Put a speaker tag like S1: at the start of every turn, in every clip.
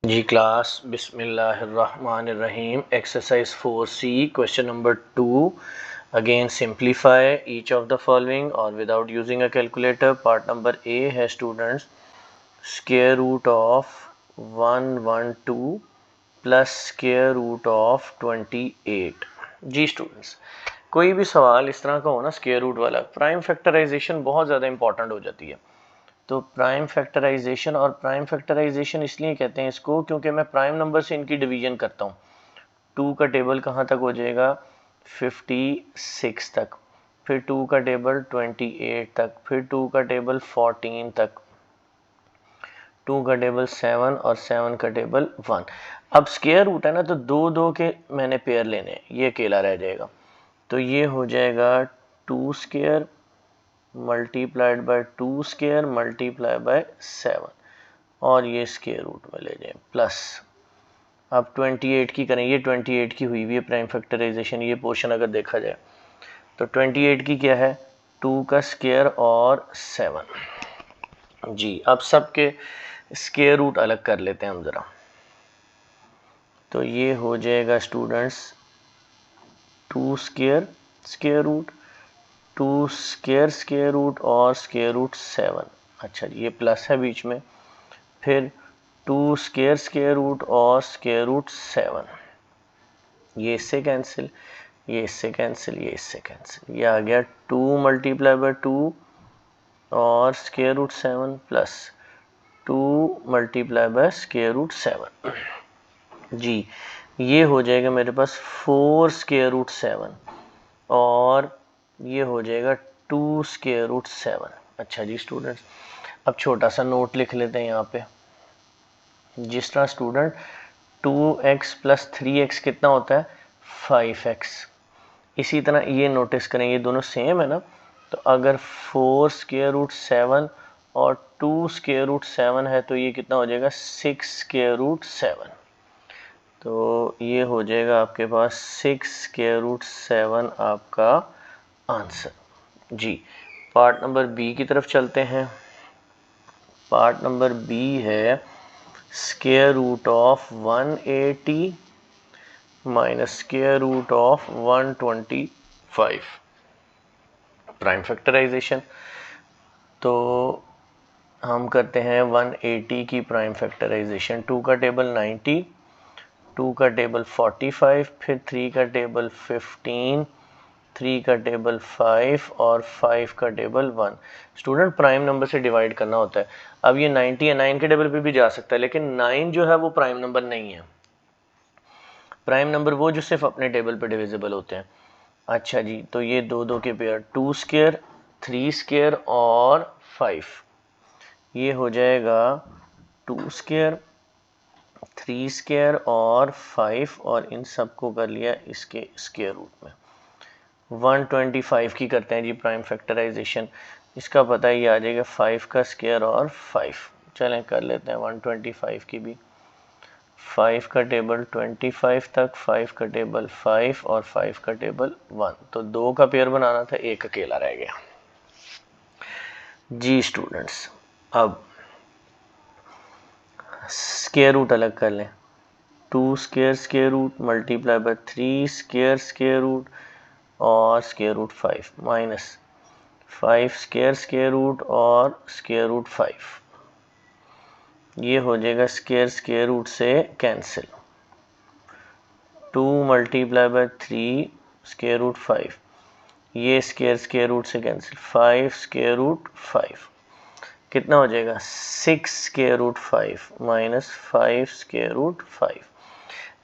S1: जी class बिस्मिल्लाहिर्रहमानिर्रहीम exercise 4C question number 2 again simplify each of the following और without using a calculator. Part number A है students square root of 112 plus square root of 28। जी students, कोई भी सवाल इस तरह का हो ना स्क्वायर रूट वाला, प्राइम फैक्टराइजेशन बहुत ज़्यादा इंपॉर्टेंट हो जाती है। तो प्राइम फैक्टराइजेशन, और प्राइम फैक्टराइजेशन इसलिए कहते हैं इसको क्योंकि मैं प्राइम नंबर से इनकी डिवीजन करता हूँ। 2 का टेबल कहाँ तक हो जाएगा 56 तक, फिर 2 का टेबल 28 तक, फिर 2 का टेबल 14 तक, 2 का टेबल 7 और 7 का टेबल 1। अब स्क्वायर रूट है ना, तो दो दो के मैंने पेयर लेने हैं, ये अकेला रह जाएगा। तो ये हो जाएगा 2 square multiplied by 2 square multiply bye 7 और ये स्क्वायर रूट में ले जाएं प्लस। अब 28 की करें, ये 28 की हुई हुई है प्राइम फैक्टराइजेशन, ये पोर्शन अगर देखा जाए तो 28 की क्या है 2 का स्क्वायर और 7। जी अब सबके स्क्वायर रूट अलग कर लेते हैं हम ज़रा। तो ये हो जाएगा students 2 square square root, 2 square square root और स्क्वायर रूट 7। अच्छा ये प्लस है बीच में, फिर 2 स्क्वायर स्क्वायर रूट और स्क्वायर रूट 7, ये इससे कैंसिल, ये इससे कैंसिल, ये इससे कैंसिल, ये आ गया 2 मल्टीप्लाई बाय 2 और square root 7 plus 2 multiply by square root 7। जी ये हो जाएगा मेरे पास 4 स्क्वायर रूट 7 और ये हो जाएगा 2 स्क्वायर रूट 7। अच्छा जी स्टूडेंट्स, अब छोटा सा नोट लिख लेते हैं यहाँ पे। जिस तरह स्टूडेंट 2x प्लस 3x कितना होता है 5x, इसी तरह ये नोटिस करें ये दोनों सेम है ना, तो अगर 4 स्क्वायर रूट 7 और 2 स्क्वायर रूट 7 है तो ये कितना हो जाएगा 6 स्क्वायर रूट 7। तो ये हो जाएगा आपके पास 6 स्क्वायर रूट 7 आपका आंसर। जी पार्ट नंबर बी की तरफ चलते हैं। पार्ट नंबर बी है square root of 180 minus square root of 125 prime factorization. तो हम करते हैं 180 की प्राइम फैक्टराइजेशन। 2 का टेबल 90, 2 का टेबल 45, फिर 3 का टेबल 15, 3 का टेबल 5 और 5 का टेबल 1। स्टूडेंट प्राइम नंबर से डिवाइड करना होता है। अब ये 90 है, 9 के टेबल पे भी जा सकता है, लेकिन 9 जो है वो प्राइम नंबर नहीं है। प्राइम नंबर वो जो सिर्फ अपने टेबल पे डिविजिबल होते हैं। अच्छा जी, तो ये दो दो के पेयर 2 स्क्वायर 3 स्क्वायर और 5, ये हो जाएगा 2 स्क्वायर 3 स्क्वायर और 5 और इन सबको कर लिया इसके स्क्वायर रूट में। 125 की करते हैं जी प्राइम फैक्टराइजेशन। इसका पता ही आ जाएगा 5 का स्क्वायर और 5। चलें कर लेते हैं 125 की भी। 5 का टेबल 25 तक, 5 का टेबल 5 और 5 का टेबल 1। तो 2 का पेयर बनाना था, एक अकेला रह गया। जी स्टूडेंट्स, अब स्क्वायर रूट अलग कर लें। 2 square square root multiply by 3 square square root और square root 5 minus 5 square square root और स्क्वायर रूट 5, ये हो जाएगा स्क्वायर स्क्वायर रूट से cancel. 2 multiply by 3 square root 5, ये स्क्वायर स्क्वायर रूट से कैंसिल, 5 स्क्वायर रूट 5 कितना हो जाएगा 6 square root 5 minus 5 square root 5।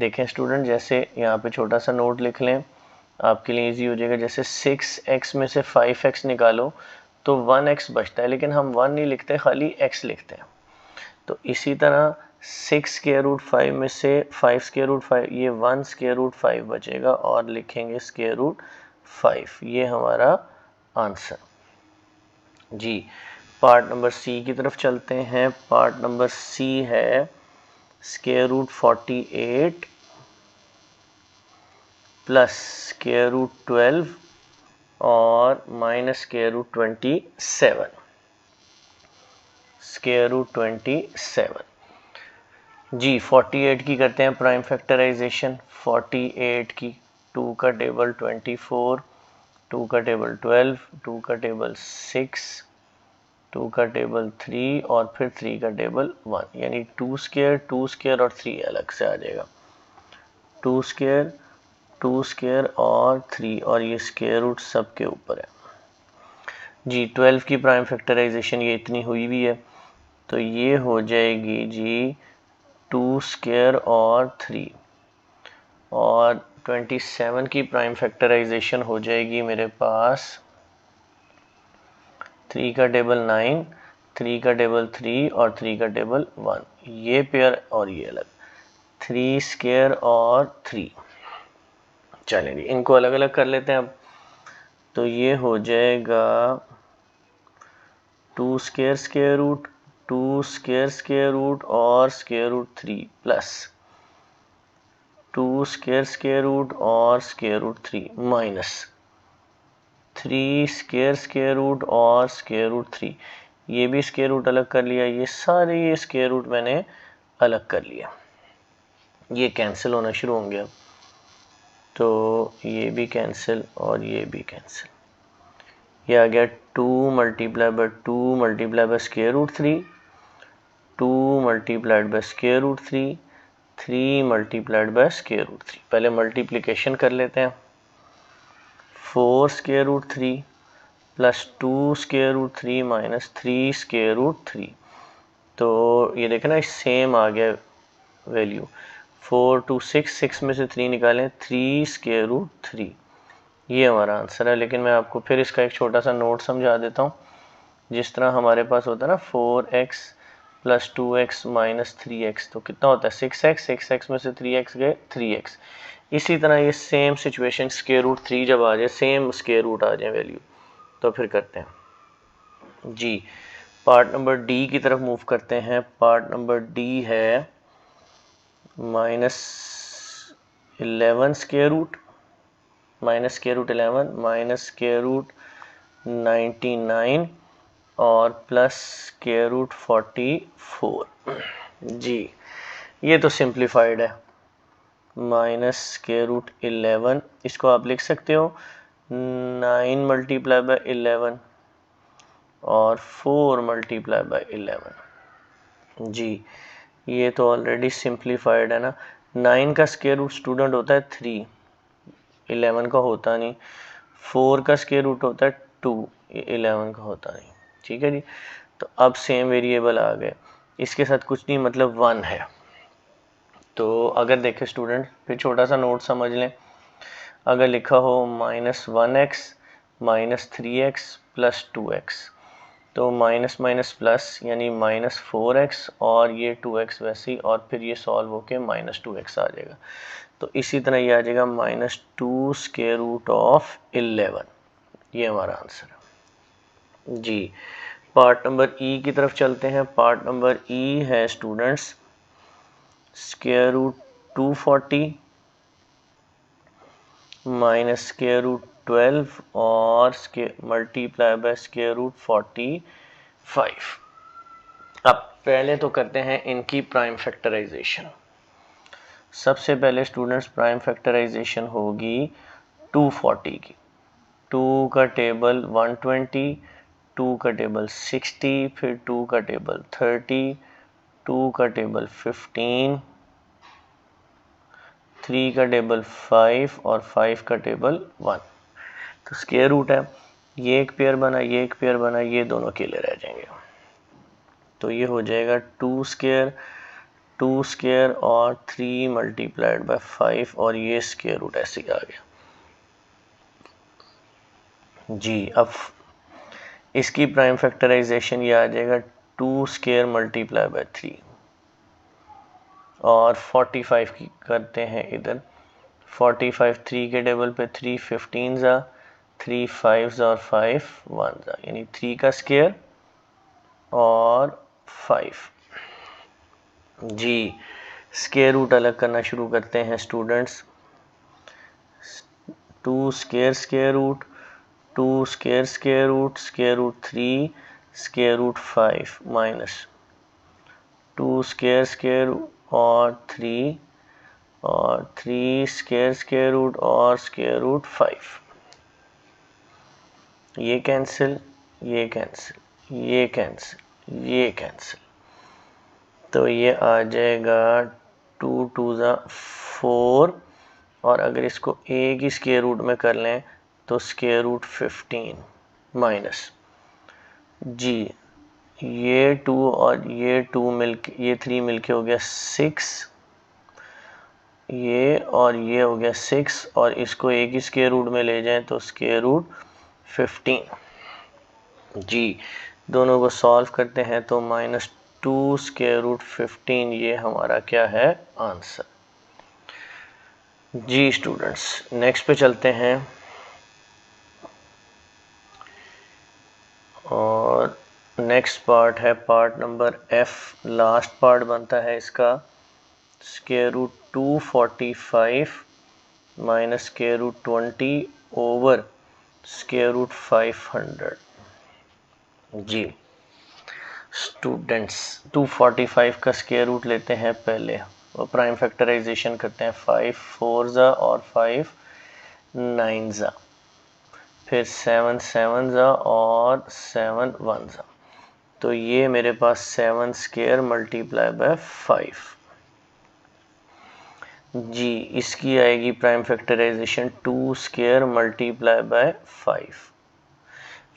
S1: देखें स्टूडेंट, जैसे यहाँ पे छोटा सा नोट लिख लें, आपके लिए इजी हो जाएगा। जैसे 6x में से 5x निकालो तो 1x बचता है, लेकिन हम 1 नहीं लिखते, खाली x लिखते हैं। तो इसी तरह 6 स्क्वायर रूट 5 में से 5 स्क्वायर रूट 5, ये 1 स्क्वायर रूट 5 बचेगा और लिखेंगे स्क्वायर रूट 5, ये हमारा आंसर। जी पार्ट नंबर सी की तरफ चलते हैं। पार्ट नंबर सी है square root 48 plus square root 12 और minus square root 27, square root 27। जी 48 की करते हैं प्राइम फैक्टराइजेशन। 48 की 2 का टेबल 24, 2 का टेबल 12, 2 का टेबल 6, 2 का टेबल 3 और फिर 3 का टेबल 1, यानी 2 स्क्वायर, 2 स्क्वायर और 3 अलग से आ जाएगा। 2 स्क्वायर, 2 स्क्वायर और 3 और ये स्क्वायर रूट सबके ऊपर है। जी 12 की प्राइम फैक्टराइजेशन ये इतनी हुई भी है, तो ये हो जाएगी जी 2 स्क्वायर और 3, और 27 की प्राइम फैक्टराइजेशन हो जाएगी मेरे पास 3 का टेबल 9, 3 का टेबल 3 और 3 का टेबल 1, ये पेयर और ये अलग, 3 स्क्वायर और 3। चलेंगे इनको अलग अलग कर लेते हैं अब। तो ये हो जाएगा 2 square square root, 2 square square root और square root 3 plus 2 square square root और square root 3 minus 3 square square root और स्क्वायर रूट 3, ये भी स्क्वायर रूट अलग कर लिया, ये सारे ये स्क्वायर रूट मैंने अलग कर लिया, ये कैंसिल होना शुरू होंगे अब। तो ये भी कैंसिल और ये भी कैंसिल, ये आ गया 2 multiply by 2 multiply by square root 3, 2 multiplied by square root 3, 3 multiplied by square root 3। पहले मल्टीप्लिकेशन कर लेते हैं। 4 square root 3 plus 2 square root 3 minus 3 square root 3। तो ये देखें ना, सेम आ गया वैल्यू। 4 2 6, 6 में से 3 निकालें, 3 स्क्वायर रूट 3, ये हमारा आंसर है। लेकिन मैं आपको फिर इसका एक छोटा सा नोट समझा देता हूँ। जिस तरह हमारे पास होता है ना 4x plus 2x minus 3x, तो कितना होता है 6x, 6x में से 3x गए 3x। इसी तरह ये सेम सिचुएशन स्क्वायर रूट 3 जब आ जाए, सेम स्क्वायर रूट आ जाए वैल्यू, तो फिर करते हैं जी। पार्ट नंबर डी की तरफ मूव करते हैं। पार्ट नंबर डी है -11 square root, minus square root 11 minus square root 99 और प्लस स्क्वायर रूट 44। जी ये तो सिंप्लीफाइड है। माइनस स्क्वायर रूट 11, इसको आप लिख सकते हो 9 मल्टीप्लाई बाय 11 और 4 मल्टीप्लाई बाय 11। जी ये तो ऑलरेडी सिंप्लीफाइड है ना। 9 का स्क्वायर रूट स्टूडेंट होता है 3, 11 का होता नहीं। 4 का स्क्वायर रूट होता है 2, 11 का होता नहीं। ठीक है जी। तो अब सेम वेरिएबल आ गए, इसके साथ कुछ नहीं, मतलब 1 है। तो अगर देखें स्टूडेंट, फिर छोटा सा नोट समझ लें। अगर लिखा हो -1x minus 3x plus 2x, तो माइनस माइनस प्लस यानी -4x और ये 2x वैसे ही, और फिर ये सॉल्व होके -2x आ जाएगा। तो इसी तरह ये आ जाएगा -2 स्क्वायर रूट ऑफ 11, ये हमारा आंसर है जी। पार्ट नंबर ई की तरफ चलते हैं। पार्ट नंबर ई है students square root 240 minus square root 12 और मल्टीप्लाई बाय स्क्वायर रूट 45। अब पहले तो करते हैं इनकी प्राइम फैक्टराइजेशन। सबसे पहले स्टूडेंट्स प्राइम फैक्टराइजेशन होगी 240 की। 2 का टेबल 120, 2 का टेबल 60, फिर 2 का टेबल 30, 2 का टेबल 15, 3 का टेबल 5 और 5 का टेबल 1। तो स्क्वायर रूट है, ये एक पेयर बना, ये एक पेयर बना, ये दोनों अकेले रह जाएंगे। तो ये हो जाएगा 2 स्क्वायर, 2 स्क्वायर और 3 मल्टीप्लाइड बाय 5 और ये स्क्वायर रूट ऐसे ही आ गया जी। अब इसकी प्राइम फैक्टराइजेशन ये आ जाएगा 2 स्क्वायर मल्टीप्लाई बाय 3 और 45 की करते हैं इधर। 45 3 के टेबल पे 3 15 ज़ा, 3 5 और 5 1 ज़ा, यानी 3 का स्क्वायर और 5 जी। स्क्वायर रूट अलग करना शुरू करते हैं students. 2 square square root, 2 square square root, square root 3, square root 5 minus 2 square square और 3 और 3 स्क्वायर रूट और स्क्वायर रूट 5, ये कैंसिल, ये कैंसिल, ये कैंसिल, ये कैंसिल, तो ये आ जाएगा 2 2 ज़ा 4, और अगर इसको एक ही स्क्वायर रूट में कर लें तो स्क्वायर रूट 15 माइनस जी, ये 2 और ये 2 मिलके, ये 3 मिलके हो गया 6, ये और ये हो गया 6, और इसको एक ही स्क्वायर रूट में ले जाएं तो स्क्वायर रूट 15 जी। दोनों को सॉल्व करते हैं तो -2 स्क्वायर रूट 15 ये हमारा क्या है, आंसर। जी स्टूडेंट्स, नेक्स्ट पे चलते हैं, और नेक्स्ट पार्ट है part number F, last part बनता है इसका square root 245 minus square root 20 over square root 500 जी। स्टूडेंट्स 245 का स्क्वायर रूट लेते हैं पहले, और प्राइम फैक्टराइजेशन करते हैं, 5 4 ज़ा और 5 9 ज़ा, फिर 7 7 ज़ा और 7 1 ज़ा, तो ये मेरे पास 7 स्क्वायर मल्टीप्लाई बाय 5 जी। इसकी आएगी prime factorization 2 square multiply by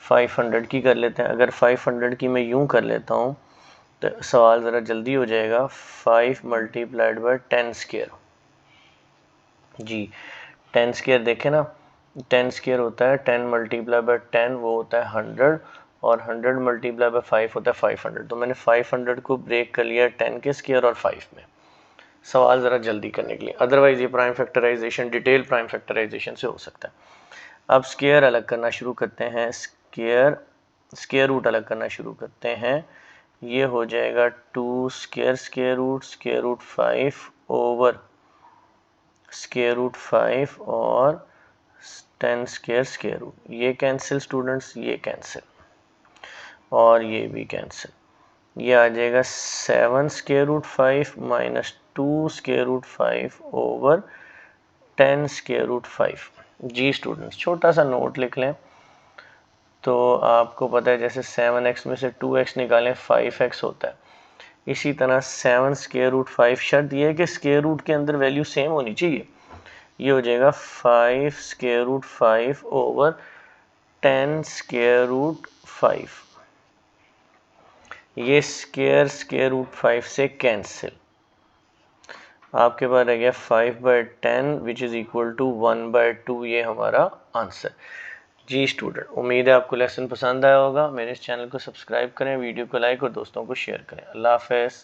S1: 500 की कर लेते हैं। अगर 500 की मैं यूं कर लेता हूं तो सवाल ज़रा जल्दी हो जाएगा। 5 मल्टीप्लाइड बाय 10 स्क्वायर जी। 10 स्क्वायर देखें ना, 10 स्क्वायर होता है 10 मल्टीप्लाई बाय 10, वो होता है 100, और 100 मल्टीप्लाई बाय 5 होता है 500। तो मैंने 500 को ब्रेक कर लिया 10 के स्क्वायर और 5 में, सवाल ज़रा जल्दी करने के लिए। अदरवाइज ये prime factorization, detail prime factorization से हो सकता है। अब स्क्वायर अलग करना शुरू करते हैं, स्क्वायर रूट अलग करना शुरू करते हैं। ये हो जाएगा 2 square root 5 over square root 5 और 10 स्क्वायर रूट, ये कैंसिल स्टूडेंट्स, ये कैंसिल और ये भी कैंसिल। ये आ जाएगा 7 square root 5 minus 2 square root 5 over 10 square root 5 जी। स्टूडेंट्स छोटा सा नोट लिख लें, तो आपको पता है जैसे 7x में से 2x निकालें 5x होता है, इसी तरह 7 स्क्वायर रूट 5, शर्त यह है कि स्क्वायर रूट के अंदर वैल्यू सेम होनी चाहिए। ये हो जाएगा 5 square root 5 over 10 square root 5, ये स्क्वायर रूट 5 से कैंसिल, आपके पास रह गया 5/10 विच इज़ इक्वल टू 1/2, ये हमारा आंसर जी। स्टूडेंट, उम्मीद है आपको लेसन पसंद आया होगा। मेरे इस चैनल को सब्सक्राइब करें, वीडियो को लाइक और दोस्तों को शेयर करें। अल्लाह हाफ़िज़।